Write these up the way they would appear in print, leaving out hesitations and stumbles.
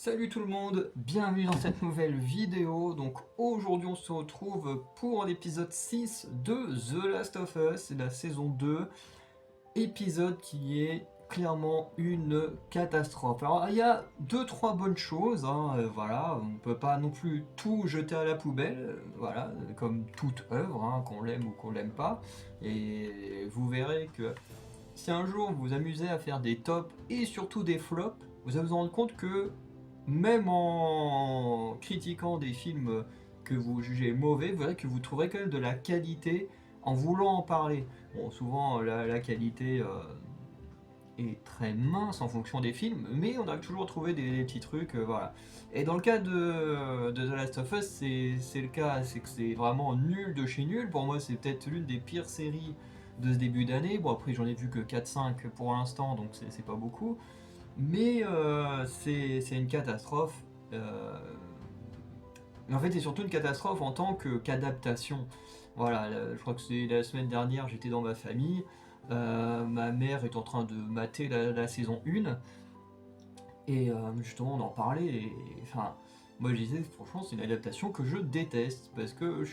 Salut tout le monde, bienvenue dans cette nouvelle vidéo. Donc aujourd'hui on se retrouve pour l'épisode 6 de The Last of Us, la saison 2, épisode qui est clairement une catastrophe. Alors il y a deux trois bonnes choses, hein, voilà, on peut pas non plus tout jeter à la poubelle, voilà, comme toute œuvre, hein, qu'on l'aime ou qu'on l'aime pas. Et vous verrez que si un jour vous vous amusez à faire des tops et surtout des flops, vous allez vous rendre compte que même en critiquant des films que vous jugez mauvais, vous verrez que vous trouverez quand même de la qualité en voulant en parler. Bon, souvent la qualité est très mince en fonction des films, mais on a toujours trouvé des petits trucs, voilà. Et dans le cas de The Last of Us, c'est le cas, c'est que c'est vraiment nul de chez nul. Pour moi, c'est peut-être l'une des pires séries de ce début d'année. Bon, après, j'en ai vu que 4-5 pour l'instant, donc c'est pas beaucoup. Mais c'est une catastrophe. Mais en fait, c'est surtout une catastrophe en tant qu'adaptation. Voilà, je crois que c'est la semaine dernière, j'étais dans ma famille. Ma mère est en train de mater la saison 1. Et justement, on en parlait. Enfin, moi je disais, franchement, c'est une adaptation que je déteste. Parce que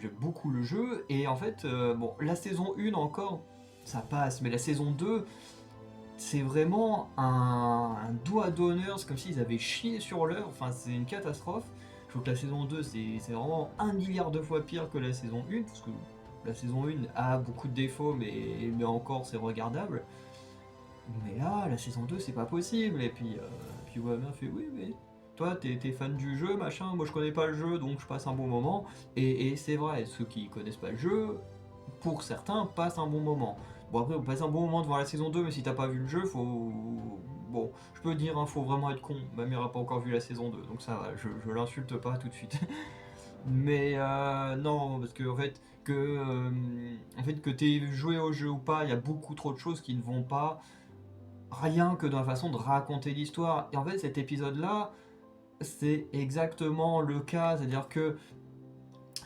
j'aime beaucoup le jeu. Et en fait, bon, la saison 1 encore, ça passe. Mais la saison 2, c'est vraiment un doigt d'honneur, c'est comme s'ils avaient chié sur l'heure, enfin c'est une catastrophe. Je trouve que la saison 2 c'est vraiment un milliard de fois pire que la saison 1, parce que la saison 1 a beaucoup de défauts, mais encore c'est regardable. Mais là, la saison 2 c'est pas possible, et puis ouais, m'a fait oui, mais toi t'es fan du jeu, machin, moi je connais pas le jeu, donc je passe un bon moment. Et c'est vrai, ceux qui connaissent pas le jeu, pour certains, passent un bon moment. Bon, après, on passe un bon moment devant la saison 2, mais si t'as pas vu le jeu, faut. Bon, je peux dire, hein, faut vraiment être con. Ma mère a pas encore vu la saison 2, donc ça va, je l'insulte pas tout de suite. Mais non, parce que en fait, que t'aies joué au jeu ou pas, il y a beaucoup trop de choses qui ne vont pas, rien que dans la façon de raconter l'histoire. Et en fait, cet épisode-là, c'est exactement le cas, c'est-à-dire que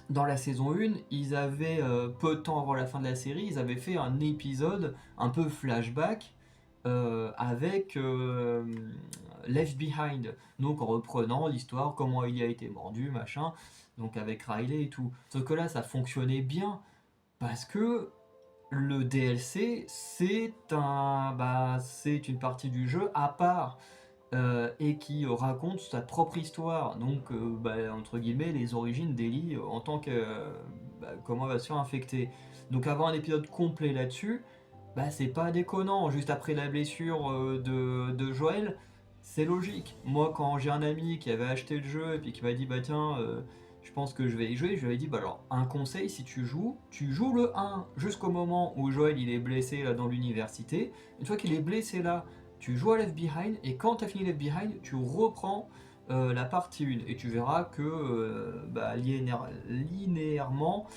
dans la saison 1, ils avaient, peu de temps avant la fin de la série, ils avaient fait un épisode un peu flashback avec Left Behind, donc en reprenant l'histoire, comment il a été mordu, machin, donc avec Riley et tout. Sauf que là, ça fonctionnait bien, parce que le DLC, c'est une partie du jeu à part et qui raconte sa propre histoire, donc entre guillemets les origines d'Ellie en tant que comment elle va se faire infecter. Donc avoir un épisode complet là-dessus, c'est pas déconnant. Juste après la blessure de Joël, c'est logique. Moi, quand j'ai un ami qui avait acheté le jeu et puis qui m'a dit bah tiens, je pense que je vais y jouer, je lui avais dit bah alors un conseil, si tu joues le 1 jusqu'au moment où Joël il est blessé là dans l'université. Une fois qu'il est blessé là, tu joues à Left Behind, et quand tu as fini Left Behind, tu reprends la partie 1, et tu verras que linéairement,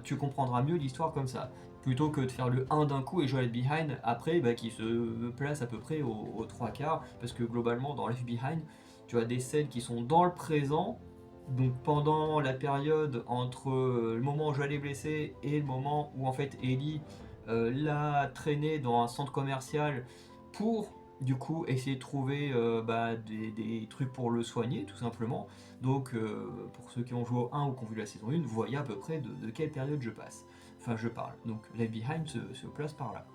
tu comprendras mieux l'histoire comme ça. Plutôt que de faire le 1 d'un coup et jouer à Left Behind après, qui se place à peu près aux 3 quarts, parce que globalement dans Left Behind, tu as des scènes qui sont dans le présent, donc pendant la période entre le moment où Joel est blessé et le moment où en fait Ellie l'a traîné dans un centre commercial pour du coup essayer de trouver des trucs pour le soigner tout simplement. Donc pour ceux qui ont joué au 1 ou qui ont vu la saison 1, vous voyez à peu près de quelle période je passe. Enfin je parle. Donc Left Behind se place par là.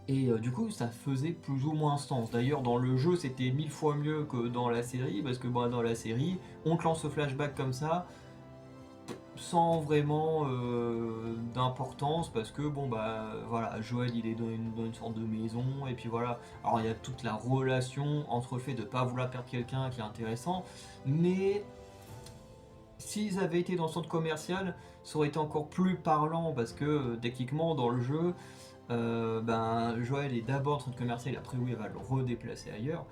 Et du coup ça faisait plus ou moins sens. D'ailleurs dans le jeu c'était 1000 fois mieux que dans la série, parce que dans la série on te lance ce flashback comme ça, sans vraiment d'importance, parce que voilà, Joël il est dans une sorte de maison, et puis voilà. Alors il y a toute la relation entre le fait de pas vouloir perdre quelqu'un qui est intéressant, mais s'ils avaient été dans le centre commercial, ça aurait été encore plus parlant, parce que techniquement dans le jeu, Joël est d'abord dans le centre commercial, et après oui elle va le redéplacer ailleurs.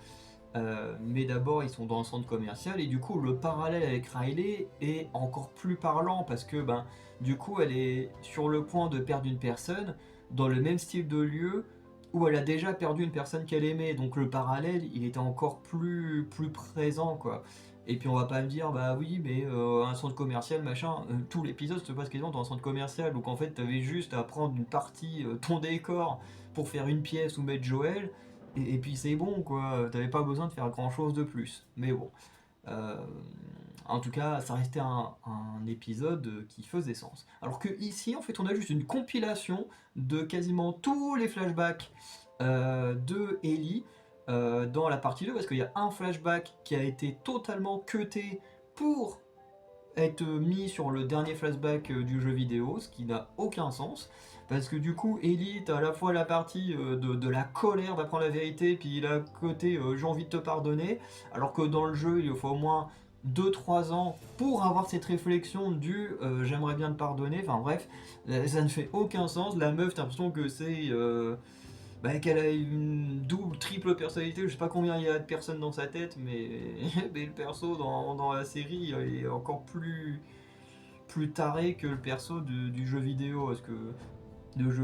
Mais d'abord ils sont dans un centre commercial, et du coup le parallèle avec Riley est encore plus parlant, parce que du coup elle est sur le point de perdre une personne dans le même style de lieu où elle a déjà perdu une personne qu'elle aimait, donc le parallèle il était encore plus présent quoi. Et puis on va pas me dire bah oui mais un centre commercial machin, tout l'épisode se passe quasiment dans un centre commercial, donc en fait t'avais juste à prendre une partie ton décor pour faire une pièce ou mettre Joël. et puis c'est bon, quoi. T'avais pas besoin de faire grand chose de plus. Mais bon. Euh, En tout cas, ça restait un épisode qui faisait sens. Alors que ici, en fait, on a juste une compilation de quasiment tous les flashbacks de Ellie dans la partie 2, parce qu'il y a un flashback qui a été totalement cuté pour être mis sur le dernier flashback du jeu vidéo, ce qui n'a aucun sens. Parce que du coup, Ellie, t'as à la fois la partie de la colère d'apprendre la vérité, puis la côté j'ai envie de te pardonner, alors que dans le jeu, il faut au moins 2-3 ans pour avoir cette réflexion du j'aimerais bien te pardonner. Enfin bref, ça ne fait aucun sens. La meuf, t'as l'impression que c'est bah, qu'elle a une double, triple personnalité. Je sais pas combien il y a de personnes dans sa tête, mais, mais le perso dans la série est encore plus taré que le perso du jeu vidéo. Parce que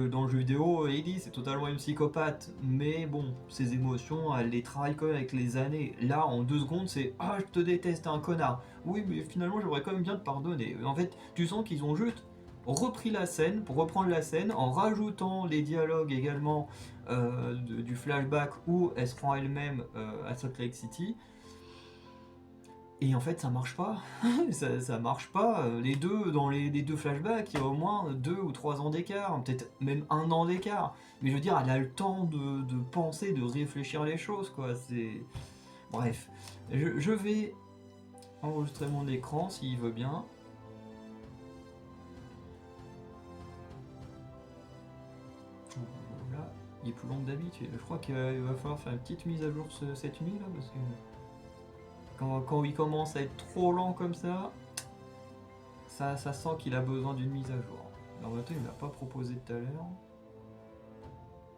dans le jeu vidéo, Ellie c'est totalement une psychopathe, mais bon, ses émotions, elle les travaille quand même avec les années. Là, en 2 secondes, c'est ah, je te déteste, t'es un connard. Oui, mais finalement, j'aimerais quand même bien te pardonner. En fait, tu sens qu'ils ont juste repris la scène pour reprendre la scène en rajoutant les dialogues également du flashback où elle se rend elle-même à Salt Lake City. Et en fait, ça marche pas. Ça marche pas. Dans les deux flashbacks, il y a au moins 2 ou 3 ans d'écart, peut-être même 1 an d'écart. Mais je veux dire, elle a le temps de penser, de réfléchir les choses, quoi. C'est. Bref. Je vais enregistrer mon écran s'il veut bien. Là, il est plus long que d'habitude. Je crois qu'il va falloir faire une petite mise à jour cette nuit là, parce que quand il commence à être trop lent comme ça sent qu'il a besoin d'une mise à jour. Alors maintenant, il m'a pas proposé tout à l'heure.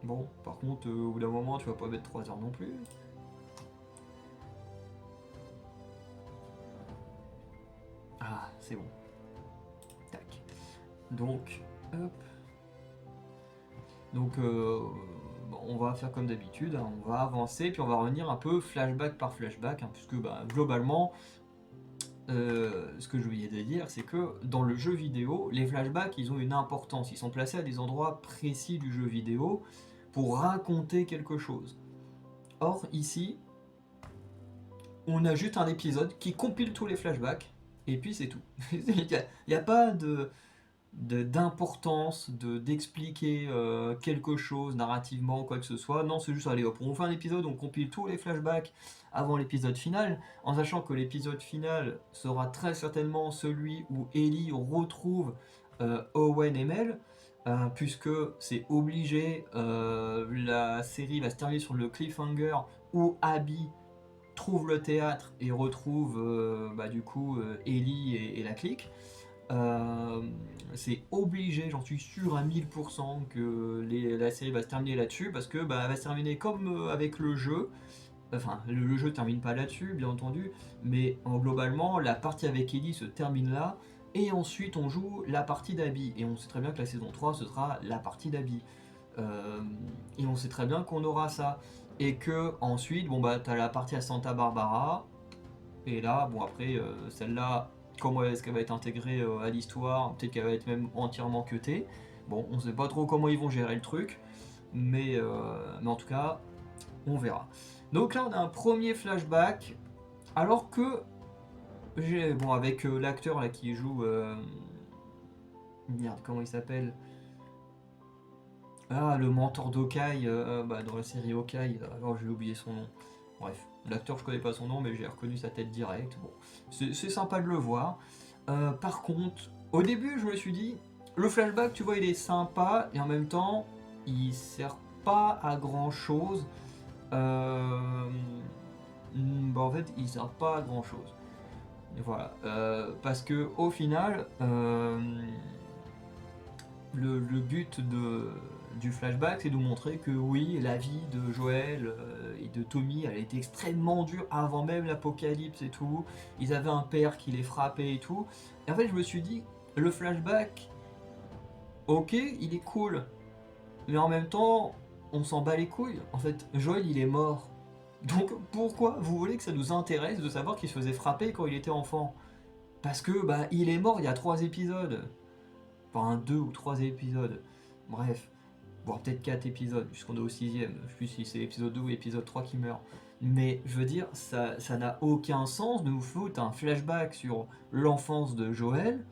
Bon, par contre, au bout d'un moment, tu vas pas mettre 3 heures non plus. Ah, c'est bon. Tac. Donc, hop. Donc, bon, on va faire comme d'habitude, hein, on va avancer, puis on va revenir un peu flashback par flashback, hein, puisque bah, globalement, ce que je voulais te dire, c'est que dans le jeu vidéo, les flashbacks, ils ont une importance. Ils sont placés à des endroits précis du jeu vidéo pour raconter quelque chose. Or, ici, on a juste un épisode qui compile tous les flashbacks, et puis c'est tout. Il n'y a pas d'importance d'expliquer quelque chose narrativement ou quoi que ce soit. Non, c'est juste, allez hop, on fait un épisode, on compile tous les flashbacks avant l'épisode final, en sachant que l'épisode final sera très certainement celui où Ellie retrouve Owen et Mel, puisque c'est obligé, la série va se terminer sur le cliffhanger où Abby trouve le théâtre et retrouve bah, du coup Ellie et la clique. Euh, c'est obligé, j'en suis sûr à 1000% que la série va se terminer là-dessus, parce que bah, elle va se terminer comme avec le jeu. Enfin, le jeu termine pas là-dessus, bien entendu, mais globalement, la partie avec Ellie se termine là, et ensuite on joue la partie d'Abby. Et on sait très bien que la saison 3, ce sera la partie d'Abby. Euh, et on sait très bien qu'on aura ça. Et que ensuite, bon bah, t'as la partie à Santa Barbara, et là, bon après, celle-là, comment est-ce qu'elle va être intégrée à l'histoire? Peut-être qu'elle va être même entièrement cutée. Bon, on sait pas trop comment ils vont gérer le truc, mais en tout cas, on verra. Donc là, on a un premier flashback, alors que bon, avec l'acteur là qui joue, merde, comment il s'appelle? Ah, le mentor d'Okai, bah, dans la série Okai, alors j'ai oublié son nom. Bref, l'acteur, je connais pas son nom, mais j'ai reconnu sa tête directe. Bon, c'est sympa de le voir. Par contre, au début, je me suis dit, le flashback, tu vois, il est sympa, et en même temps, il sert pas à grand chose. Bah, en fait, il sert pas à grand chose. Voilà. Parce que au final, le but du flashback, c'est de montrer que oui, la vie de Joël et de Tommy, elle a été extrêmement dure avant même l'apocalypse et tout. Ils avaient un père qui les frappait et tout. Et en fait, je me suis dit, le flashback, ok, il est cool. Mais en même temps, on s'en bat les couilles. En fait, Joël, il est mort. Donc pourquoi vous voulez que ça nous intéresse de savoir qu'il se faisait frapper quand il était enfant? Parce que, bah, il est mort il y a 3 épisodes. Enfin, 2 ou 3 épisodes. Bref. voire peut-être 4 épisodes, puisqu'on est au sixième, je sais plus si c'est épisode 2 ou épisode 3 qui meurt. Mais je veux dire, ça n'a aucun sens de nous foutre un flashback sur l'enfance de Joël,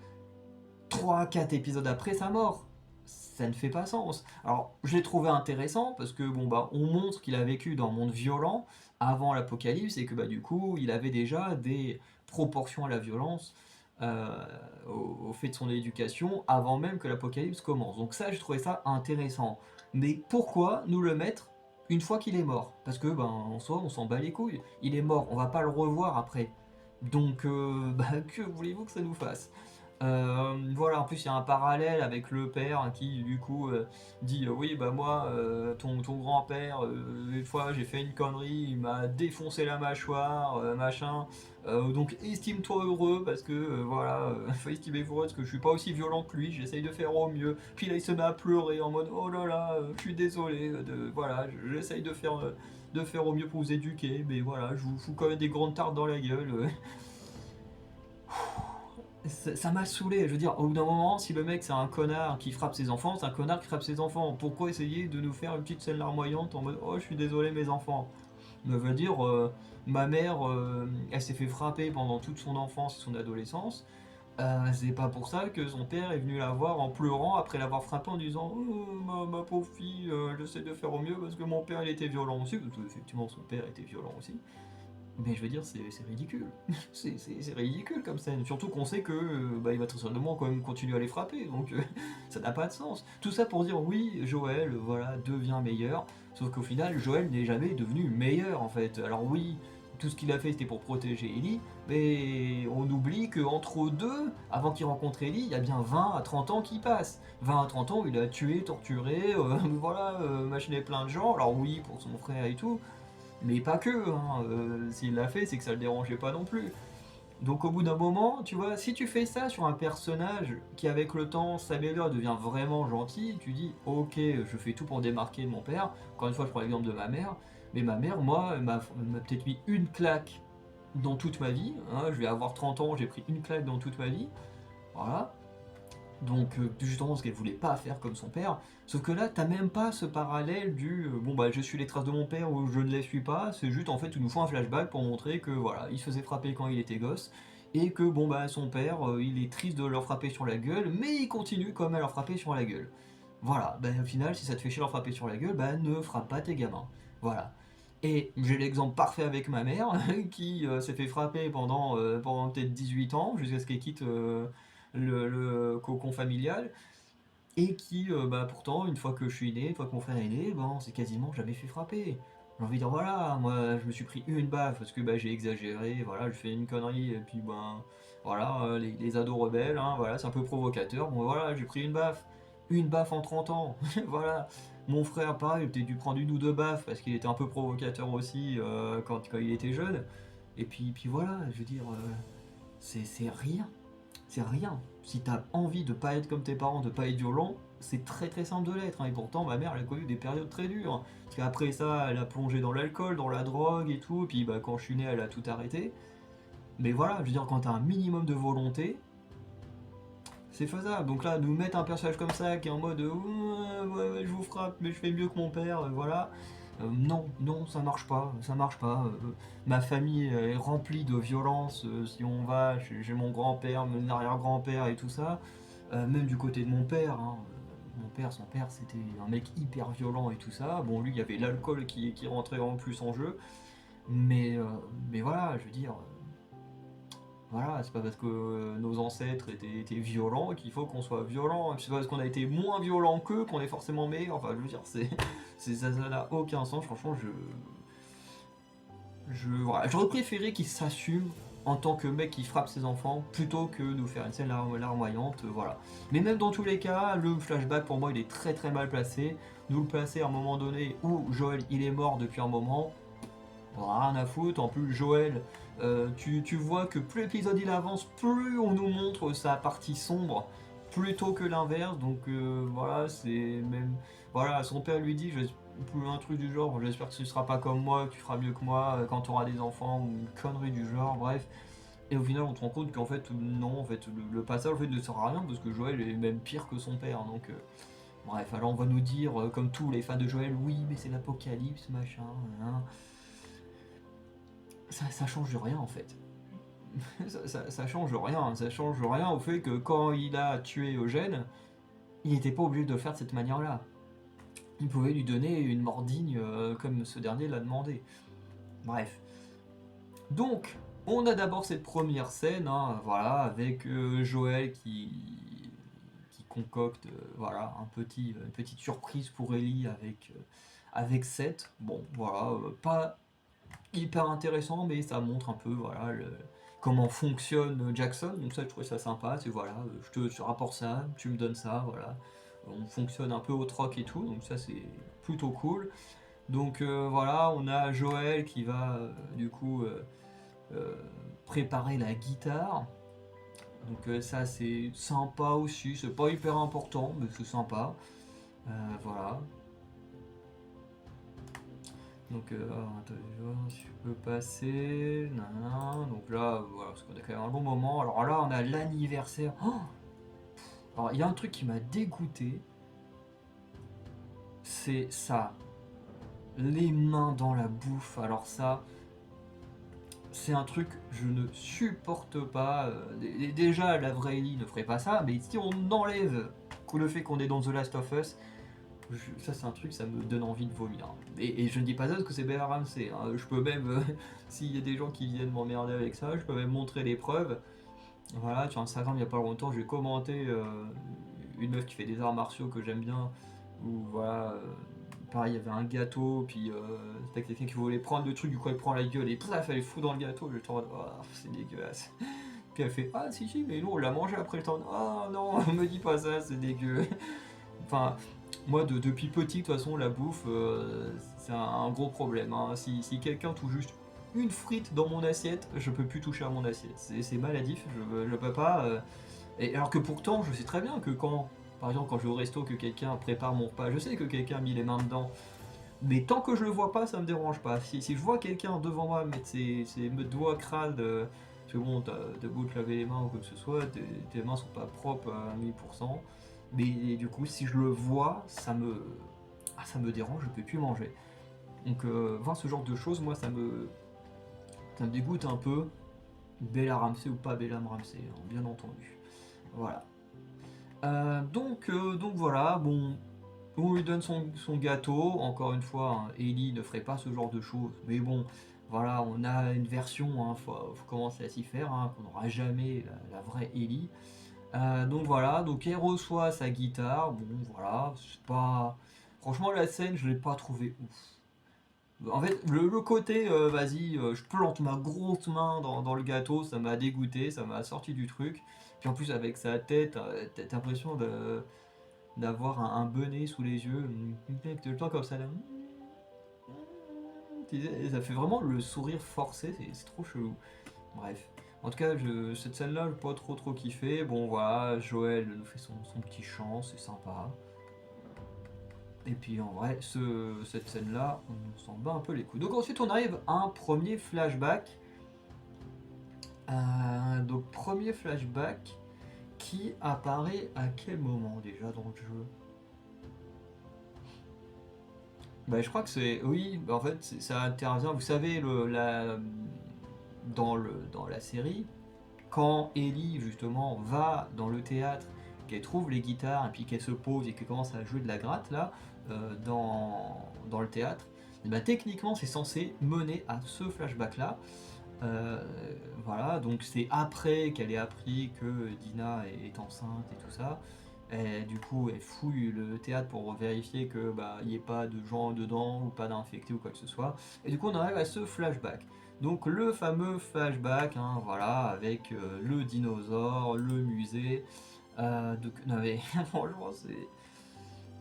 3-4 épisodes après sa mort. Ça ne fait pas sens. Alors, je l'ai trouvé intéressant parce que bon bah on montre qu'il a vécu dans un monde violent avant l'apocalypse et que bah du coup il avait déjà des proportions à la violence euh, au fait de son éducation avant même que l'apocalypse commence. Donc ça, je trouvais ça intéressant. Mais pourquoi nous le mettre une fois qu'il est mort? Parce que ben en soi on s'en bat les couilles. Il est mort, on va pas le revoir après. Donc bah, que voulez-vous que ça nous fasse? Voilà, en plus il y a un parallèle avec le père hein, qui du coup dit oui bah moi ton grand-père une fois j'ai fait une connerie, il m'a défoncé la mâchoire, machin. Donc estime-toi heureux parce que voilà, faut estimer-vous heureux parce que je suis pas aussi violent que lui, j'essaye de faire au mieux. Puis là il se met à pleurer en mode oh là là, je suis désolé, voilà, j'essaye de faire au mieux pour vous éduquer, mais voilà, je vous fous quand même des grandes tartes dans la gueule. Ça m'a saoulé, je veux dire, au bout d'un moment, si le mec c'est un connard qui frappe ses enfants, c'est un connard qui frappe ses enfants. Pourquoi essayer de nous faire une petite scène larmoyante en mode oh je suis désolé mes enfants? Ça veut dire, ma mère, elle s'est fait frapper pendant toute son enfance et son adolescence. C'est pas pour ça que son père est venu la voir en pleurant après l'avoir frappé en disant oh, ma pauvre fille, j'essaie de faire au mieux parce que mon père il était violent aussi, parce qu'effectivement son père était violent aussi. Mais je veux dire, c'est ridicule. C'est ridicule comme scène. Surtout qu'on sait que bah, il va très certainement quand même continuer à les frapper. Donc ça n'a pas de sens. Tout ça pour dire oui, Joël, voilà, devient meilleur. Sauf qu'au final, Joël n'est jamais devenu meilleur en fait. Alors oui, tout ce qu'il a fait c'était pour protéger Ellie. Mais on oublie qu'entre deux, avant qu'il rencontre Ellie, il y a bien 20 à 30 ans qui passent. 20 à 30 ans, il a tué, torturé, voilà, machiné plein de gens. Alors oui, pour son frère et tout. Mais pas que, hein. S'il l'a fait, c'est que ça le dérangeait pas non plus. Donc au bout d'un moment, tu vois, si tu fais ça sur un personnage qui avec le temps s'améliore et devient vraiment gentil, tu dis ok, je fais tout pour démarquer de mon père. Encore une fois, je prends l'exemple de ma mère. Mais ma mère, moi, elle m'a peut-être mis une claque dans toute ma vie. Hein. Je vais avoir 30 ans, j'ai pris une claque dans toute ma vie. Voilà. Donc justement parce qu'elle voulait pas faire comme son père. Sauf que là, t'as même pas ce parallèle du bon bah je suis les traces de mon père ou je ne les suis pas. C'est juste en fait il nous faut un flashback pour montrer que voilà, il se faisait frapper quand il était gosse et que bon bah son père il est triste de leur frapper sur la gueule, mais il continue quand même à leur frapper sur la gueule. Voilà, bah au final si ça te fait chier leur frapper sur la gueule, bah ne frappe pas tes gamins. Voilà. Et j'ai l'exemple parfait avec ma mère qui s'est fait frapper pendant peut-être 18 ans jusqu'à ce qu'elle quitte le cocon familial et qui, bah, pourtant, une fois que je suis né, une fois que mon frère est né, bon, c'est quasiment jamais fait frapper. J'ai envie de dire, voilà, moi je me suis pris une baffe parce que bah, j'ai exagéré, voilà, je fais une connerie, et puis ben, voilà, les ados rebelles, hein, voilà, c'est un peu provocateur, bon voilà, j'ai pris une baffe en 30 ans, voilà. Mon frère, pareil, il a peut-être dû prendre une ou deux baffes parce qu'il était un peu provocateur aussi quand il était jeune. Et puis voilà, je veux dire, c'est rien. C'est rien. Si t'as envie de pas être comme tes parents, de pas être violent, c'est très très simple de l'être. Hein. Et pourtant, ma mère, elle a connu des périodes très dures. Hein. Parce qu'après ça, elle a plongé dans l'alcool, dans la drogue et tout. Et puis bah, quand je suis né, elle a tout arrêté. Mais voilà, je veux dire, quand t'as un minimum de volonté, c'est faisable. Donc là, nous mettre un personnage comme ça qui est en mode ouais, ouais, je vous frappe, mais je fais mieux que mon père, voilà. Non, non, ça marche pas, ça marche pas. Ma famille est remplie de violence. Si on va, j'ai mon grand-père, mon arrière-grand-père et tout ça. Même du côté de mon père. Hein. Mon père, son père, c'était un mec hyper violent et tout ça. Bon, lui, il y avait l'alcool qui rentrait en plus en jeu. Mais, euh, mais voilà, je veux dire, voilà, c'est pas parce que nos ancêtres étaient violents qu'il faut qu'on soit violent. C'est pas parce qu'on a été moins violent qu'eux qu'on est forcément meilleur. Enfin, je veux dire, ça n'a aucun sens. Franchement, voilà. J'aurais préféré qu'il s'assume en tant que mec qui frappe ses enfants plutôt que nous faire une scène larmoyante. Voilà. Mais même dans tous les cas, le flashback pour moi il est très très mal placé. Nous le placer à un moment donné où Joël il est mort depuis un moment, rien à foutre. En plus, Joël, tu vois que plus l'épisode il avance, plus on nous montre sa partie sombre, plutôt que l'inverse. Donc voilà, c'est même. Voilà, son père lui dit un truc du genre, j'espère que tu ne seras pas comme moi, que tu feras mieux que moi quand tu auras des enfants, ou une connerie du genre, bref. Et au final, on se rend compte qu'en fait, non, en fait, le passage en fait, ne sert à rien parce que Joël est même pire que son père. Donc Bref, alors on va nous dire, comme tous les fans de Joël, oui, mais c'est l'apocalypse, machin, hein. Ça change rien en fait. Ça change rien. Ça change rien au fait que quand il a tué Eugène, il n'était pas obligé de le faire de cette manière-là. Il pouvait lui donner une mort digne comme ce dernier l'a demandé. Bref. Donc, on a d'abord cette première scène, hein, voilà, avec Joël qui concocte voilà, une petite surprise pour Ellie avec Seth. Bon, voilà, pas hyper intéressant, mais ça montre un peu voilà, comment fonctionne Jackson. Donc ça, je trouvais ça sympa. C'est voilà, je te rapporte ça, tu me donnes ça, voilà. On fonctionne un peu au troc et tout, donc ça c'est plutôt cool. Donc voilà, on a Joël qui va du coup euh, préparer la guitare. Donc ça c'est sympa aussi, c'est pas hyper important, mais c'est sympa. Voilà. Donc attends, je vois si je peux passer. Nanana. Donc là, voilà, parce qu'on a quand même un bon moment. Alors là, on a l'anniversaire. Oh, alors il y a un truc qui m'a dégoûté, c'est ça. Les mains dans la bouffe. Alors ça, c'est un truc que je ne supporte pas. Déjà, la vraie Ellie ne ferait pas ça, mais si on enlève le fait qu'on est dans The Last of Us, ça c'est un truc, ça me donne envie de vomir. Et je ne dis pas ça parce que c'est Bella Ramsey. Hein. Je peux même, s'il y a des gens qui viennent m'emmerder avec ça, je peux même montrer les preuves. Voilà, sur Instagram, il n'y a pas longtemps, j'ai commenté une meuf qui fait des arts martiaux que j'aime bien. Où voilà, pareil, il y avait un gâteau, puis c'était quelqu'un qui voulait prendre le truc, du coup elle prend la gueule et paf, elle fout dans le gâteau. Je te oh, c'est dégueulasse. Puis elle fait ah si si, mais nous on l'a mangé après le temps. Oh non, me dis pas ça, c'est dégueu. Enfin, moi depuis petit, de toute façon, la bouffe, c'est un gros problème. Hein. Si quelqu'un touche juste une frite dans mon assiette, je peux plus toucher à mon assiette. C'est maladif, je peux pas. Et alors que pourtant, je sais très bien que quand, par exemple, quand je vais au resto, que quelqu'un prépare mon repas, je sais que quelqu'un a mis les mains dedans. Mais tant que je le vois pas, ça me dérange pas. Si je vois quelqu'un devant moi mettre ses doigts crades, parce que bon, t'as beau te laver les mains ou quoi que ce soit, tes mains sont pas propres à 1000%. Mais du coup, si je le vois, ça me dérange, je peux plus manger. Donc, voir ce genre de choses, moi, ça me dégoûte un peu. Bella Ramsey ou pas Bella Ramsey, hein, bien entendu. Voilà. Donc voilà, bon, on lui donne son gâteau. Encore une fois, hein, Ellie ne ferait pas ce genre de choses. Mais bon, voilà, on a une version, hein, faut commencer à s'y faire, hein, qu'on n'aura jamais la vraie Ellie. Donc voilà, donc elle reçoit sa guitare. Bon, voilà, c'est pas. Franchement, la scène, je l'ai pas trouvé ouf. En fait, le côté, vas-y, je plante ma grosse main dans le gâteau, ça m'a dégoûté, ça m'a sorti du truc. Puis en plus, avec sa tête, t'as l'impression d'avoir un bonnet sous les yeux, tout le temps comme ça là. Et ça fait vraiment le sourire forcé, c'est trop chelou. Bref. En tout cas, cette scène-là, j'ai pas trop kiffé. Bon voilà, Joël nous fait son petit chant, c'est sympa. Et puis en vrai, cette scène-là, on s'en bat un peu les couilles. Donc ensuite, on arrive à un premier flashback. Donc premier flashback qui apparaît à quel moment déjà dans le jeu? Bah, je crois que c'est. Oui, bah, en fait, ça intervient. Vous savez, dans la série, quand Ellie, justement, va dans le théâtre, qu'elle trouve les guitares, et puis qu'elle se pose et qu'elle commence à jouer de la gratte, là, dans le théâtre, et bah, techniquement, c'est censé mener à ce flashback-là. Euh, voilà, donc c'est après qu'elle ait appris que Dina est enceinte et tout ça. Et du coup, elle fouille le théâtre pour vérifier que bah il n'y ait pas de gens dedans ou pas d'infectés ou quoi que ce soit. Et du coup, on arrive à ce flashback. Donc le fameux flashback, hein, voilà, avec le dinosaure, le musée. Donc, non mais franchement, c'est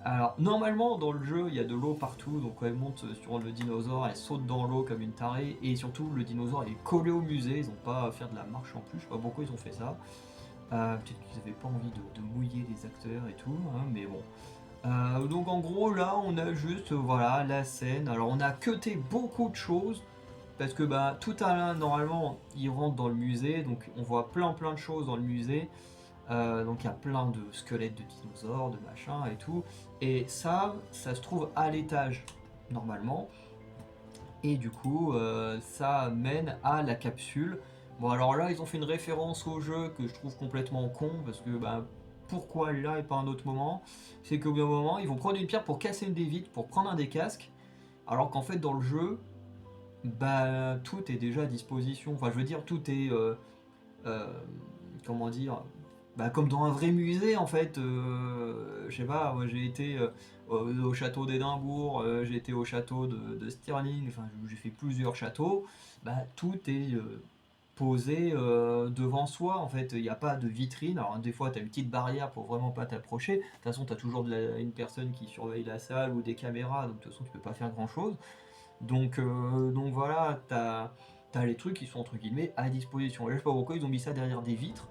alors, normalement, dans le jeu, il y a de l'eau partout, donc quand elle monte sur le dinosaure, elle saute dans l'eau comme une tarée, et surtout, le dinosaure est collé au musée, ils n'ont pas à faire de la marche en plus, je sais pas pourquoi ils ont fait ça. Peut-être qu'ils n'avaient pas envie de mouiller les acteurs et tout, hein, mais bon. Donc en gros, là, on a juste, voilà, la scène. Alors, on a cuté beaucoup de choses, parce que bah, tout à l'heure, normalement, ils rentrent dans le musée, donc on voit plein de choses dans le musée. Donc il y a plein de squelettes de dinosaures, de machins et tout. Et ça se trouve à l'étage, normalement. Et du coup, ça mène à la capsule. Bon, alors là, ils ont fait une référence au jeu que je trouve complètement con, parce que bah, pourquoi là et pas un autre moment? C'est qu'au bout d'un moment, ils vont prendre une pierre pour casser une des vitres, pour prendre un des casques, alors qu'en fait, dans le jeu, bah, tout est déjà à disposition. Enfin, je veux dire, tout est. Euh, comment dire? Bah, comme dans un vrai musée, en fait. Je sais pas, moi j'ai été au château d'Édimbourg, j'ai été au château de Stirling, enfin, j'ai fait plusieurs châteaux. Bah, tout est posé devant soi, en fait. Il n'y a pas de vitrine. Alors, des fois, tu as une petite barrière pour vraiment pas t'approcher. De toute façon, tu as toujours une personne qui surveille la salle ou des caméras, donc de toute façon, tu peux pas faire grand chose. Donc voilà, t'as les trucs qui sont entre guillemets à disposition. Et là, je sais pas pourquoi ils ont mis ça derrière des vitres.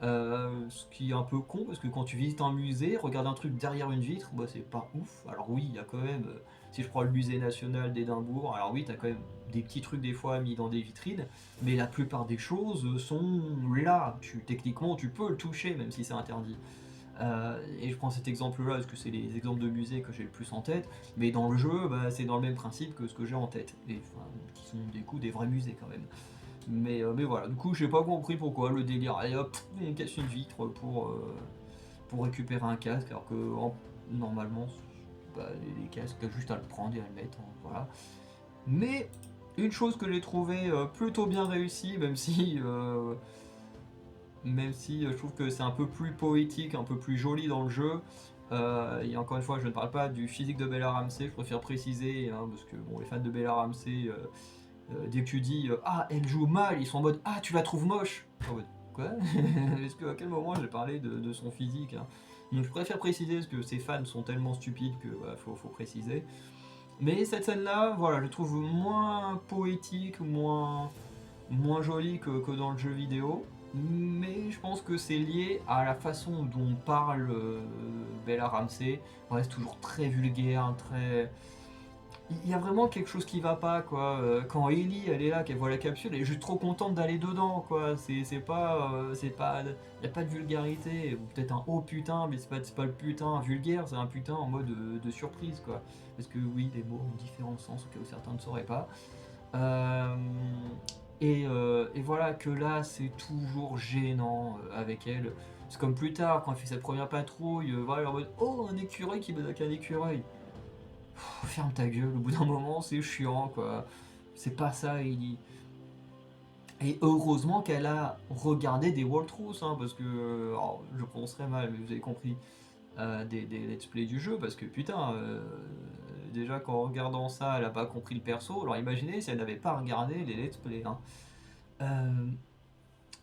Ce qui est un peu con parce que quand tu visites un musée, regarder un truc derrière une vitre, bah, c'est pas ouf. Alors oui, il y a quand même, si je prends le musée national d'Édimbourg, alors oui, t'as quand même des petits trucs des fois mis dans des vitrines, mais la plupart des choses sont là. Techniquement, tu peux le toucher même si c'est interdit. Et je prends cet exemple-là parce que c'est les exemples de musées que j'ai le plus en tête, mais dans le jeu, bah, c'est dans le même principe que ce que j'ai en tête, et, enfin, qui sont des coups des vrais musées quand même. Mais voilà, du coup, j'ai pas compris pourquoi le délire. Allez hop, on casse une vitre pour récupérer un casque, alors que normalement, bah, les casques, t'as juste à le prendre et à le mettre, hein, voilà. Mais une chose que j'ai trouvé plutôt bien réussie, même si je trouve que c'est un peu plus poétique, un peu plus joli dans le jeu. Et encore une fois, je ne parle pas du physique de Bella Ramsey, je préfère préciser, hein, parce que bon, les fans de Bella Ramsey, dès que tu dis ah, elle joue mal, ils sont en mode ah, tu la trouves moche. En mode quoi? Est-ce que à quel moment j'ai parlé de son physique, hein? Donc je préfère préciser parce que ces fans sont tellement stupides que bah, faut préciser. Mais cette scène-là, voilà, je trouve moins poétique, moins jolie que dans le jeu vidéo. Mais je pense que c'est lié à la façon dont parle Bella Ramsey. Elle reste toujours très vulgaire, très. Il y a vraiment quelque chose qui va pas, quoi. Quand Ellie, elle est là, qu'elle voit la capsule, elle est juste trop contente d'aller dedans, quoi. C'est pas, y a pas de vulgarité. Ou peut-être un oh putain, mais c'est pas le putain vulgaire, c'est un putain en mode de surprise, quoi. Parce que oui, les mots ont différents sens, au cas où certains ne sauraient pas. Euh, et voilà que là, c'est toujours gênant avec elle. C'est comme plus tard, quand elle fait sa première patrouille, voilà, en mode oh, un écureuil qui bat avec un écureuil. Ferme ta gueule, au bout d'un moment, c'est chiant, quoi. C'est pas ça, Ellie. Et heureusement qu'elle a regardé des walkthroughs, hein, parce que, alors, je prononcerai mal, mais vous avez compris, des let's play du jeu, parce que putain, déjà qu'en regardant ça, elle a pas compris le perso, alors imaginez si elle n'avait pas regardé les let's play, hein. Euh,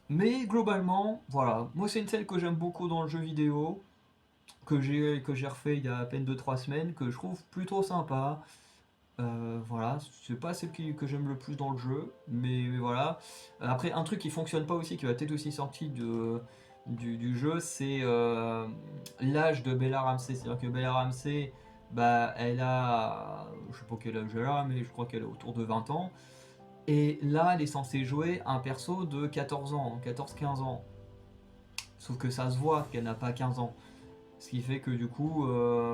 mais globalement, voilà, moi c'est une scène que j'aime beaucoup dans le jeu vidéo, que j'ai refait il y a à peine 2 3 semaines, que je trouve plutôt sympa. Voilà, c'est pas celle que j'aime le plus dans le jeu, mais voilà. Après, un truc qui fonctionne pas aussi, qui va peut-être aussi sorti du jeu, c'est l'âge de Bella Ramsey. C'est-à-dire que Bella Ramsey, bah, elle a, je sais pas quel âge elle a, mais je crois qu'elle a autour de 20 ans. Et là, elle est censée jouer un perso de 14 ans, 14 15 ans. Sauf que ça se voit qu'elle n'a pas 15 ans. Ce qui fait que du coup,